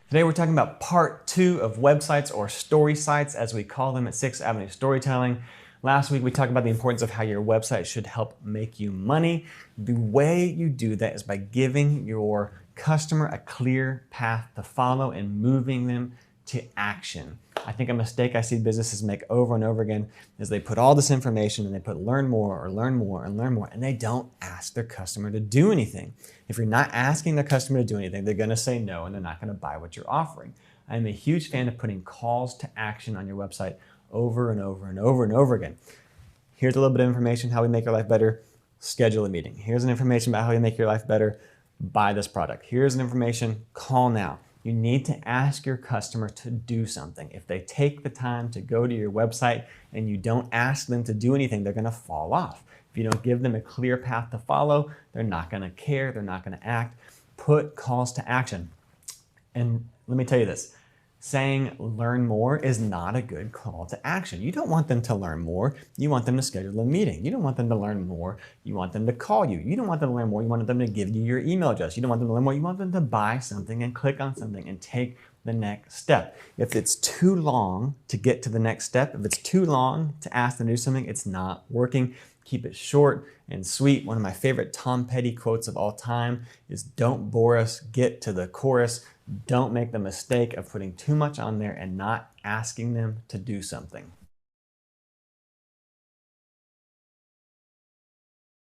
Today we're talking about part 2 of websites, or story sites as we call them at 6th Avenue Storytelling. Last week we talked about the importance of how your website should help make you money. The way you do that is by giving your customer a clear path to follow and moving them to action. I think a mistake I see businesses make over and over again is they put all this information and they put learn more or learn more and learn more, and they don't ask their customer to do anything. If you're not asking the customer to do anything, they're going to say no and they're not going to buy what you're offering. I'm a huge fan of putting calls to action on your website over and over and over and over again. Here's a little bit of information how we make your life better. Schedule a meeting. Here's an information about how we make your life better. Buy this product. Here's an information. Call now. You need to ask your customer to do something. If they take the time to go to your website and you don't ask them to do anything, they're going to fall off. If you don't give them a clear path to follow, they're not going to care. They're not going to act. Put calls to action. And let me tell you this. Saying learn more is not a good call to action. You don't want them to learn more. You want them to schedule a meeting. You don't want them to learn more. You want them to call you. You don't want them to learn more. You want them to give you your email address. You don't want them to learn more. You want them to buy something and click on something and take the next step. If it's too long to get to the next step, if it's too long to ask them to do something, it's not working. Keep it short and sweet. One of my favorite Tom Petty quotes of all time is, "Don't bore us, get to the chorus." Don't make the mistake of putting too much on there and not asking them to do something.